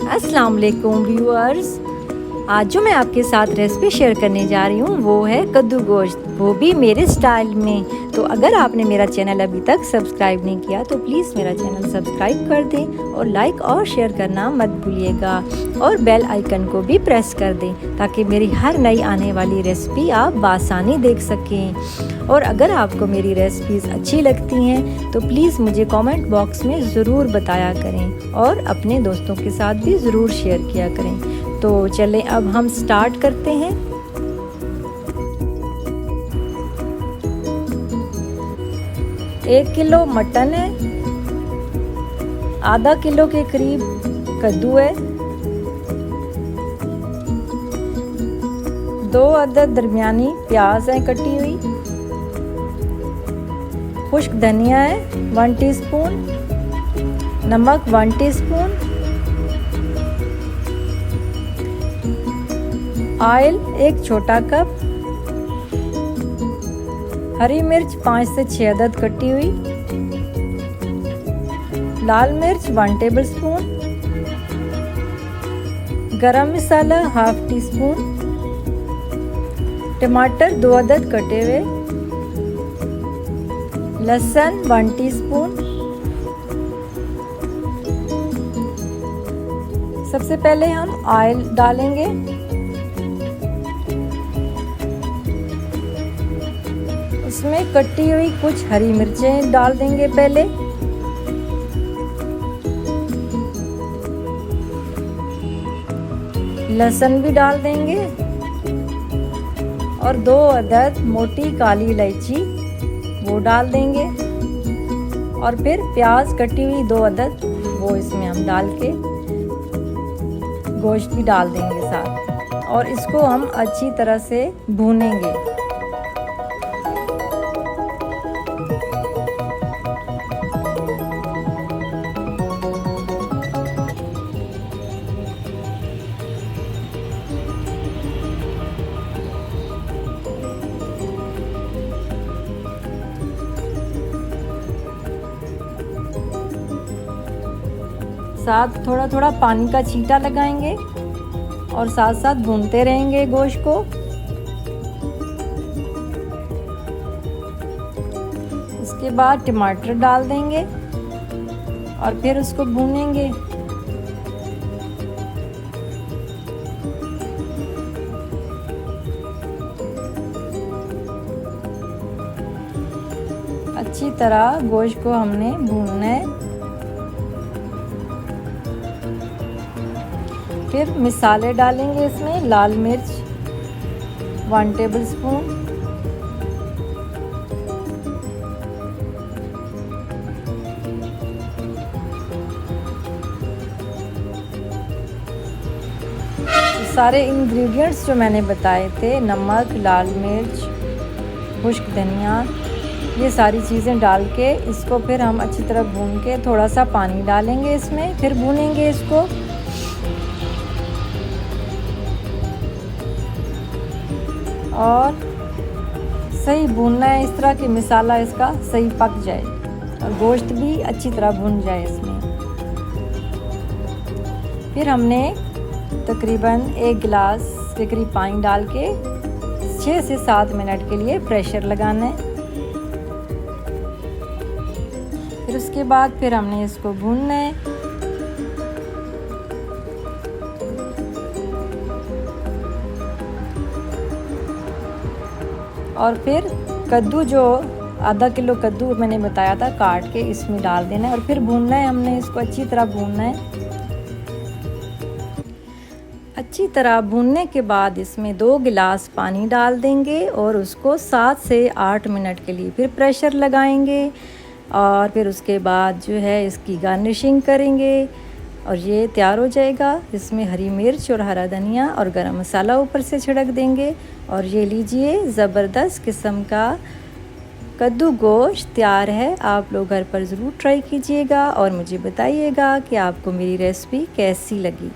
अस्सलाम वालेकुम व्यूअर्स। आज जो मैं आपके साथ रेसिपी शेयर करने जा रही हूँ वो है कद्दू गोश्त, वो भी मेरे स्टाइल में। तो अगर आपने मेरा चैनल अभी तक सब्सक्राइब नहीं किया तो प्लीज़ मेरा चैनल सब्सक्राइब कर दें और लाइक और शेयर करना मत भूलिएगा और बेल आइकन को भी प्रेस कर दें ताकि मेरी हर नई आने वाली रेसिपी आप बासानी देख सकें। और अगर आपको मेरी रेसिपीज़ अच्छी लगती हैं तो प्लीज़ मुझे कमेंट बॉक्स में ज़रूर बताया करें और अपने दोस्तों के साथ भी ज़रूर शेयर किया करें। तो चलें अब हम स्टार्ट करते हैं। एक किलो मटन है, आधा किलो के करीब कद्दू है, 2 अदद दरमियानी प्याज है कटी हुई, खुश्क धनिया है 1 टीस्पून, नमक 1 टीस्पून, ऑयल 1 छोटा कप, हरी मिर्च 5 से 6 अदद कटी हुई, लाल मिर्च 1 टेबलस्पून, गरम मसाला ½ टीस्पून, टमाटर 2 अदद कटे हुए, लहसुन 1 टीस्पून। सबसे पहले हम ऑयल डालेंगे, उसमें कटी हुई कुछ हरी मिर्चें डाल देंगे पहले, लहसुन भी डाल देंगे और 2 अदद मोटी काली इलायची वो डाल देंगे और फिर प्याज कटी हुई 2 अदद वो इसमें हम डाल के गोश्त भी डाल देंगे साथ और इसको हम अच्छी तरह से भूनेंगे। साथ थोड़ा थोड़ा पानी का छींटा लगाएंगे और साथ साथ भूनते रहेंगे गोश्त को। उसके बाद टमाटर डाल देंगे और फिर उसको भूनेंगे। अच्छी तरह गोश्त को हमने भूनना है। फिर मसाले डालेंगे इसमें, लाल मिर्च 1 टेबलस्पून, सारे इंग्रेडिएंट्स जो मैंने बताए थे, नमक, लाल मिर्च, खुश्क धनिया, ये सारी चीज़ें डाल के इसको फिर हम अच्छी तरह भून के थोड़ा सा पानी डालेंगे इसमें, फिर भूनेंगे इसको। और सही भूनना है इस तरह कि मसाला इसका सही पक जाए और गोश्त भी अच्छी तरह भून जाए इसमें। फिर हमने तकरीबन 1 गिलास के करीब पानी डाल के 6 से 7 मिनट के लिए प्रेशर लगाना है। फिर उसके बाद फिर हमने इसको भूनना है। और फिर कद्दू जो आधा किलो कद्दू मैंने बताया था काट के इसमें डाल देना है और फिर भूनना है। हमने इसको अच्छी तरह भूनना है। अच्छी तरह भूनने के बाद इसमें 2 गिलास पानी डाल देंगे और उसको 7 से 8 मिनट के लिए फिर प्रेशर लगाएंगे और फिर उसके बाद जो है इसकी गार्निशिंग करेंगे और ये तैयार हो जाएगा। इसमें हरी मिर्च और हरा धनिया और गरम मसाला ऊपर से छिड़क देंगे और ये लीजिए ज़बरदस्त किस्म का कद्दू गोश्त तैयार है। आप लोग घर पर ज़रूर ट्राई कीजिएगा और मुझे बताइएगा कि आपको मेरी रेसिपी कैसी लगी।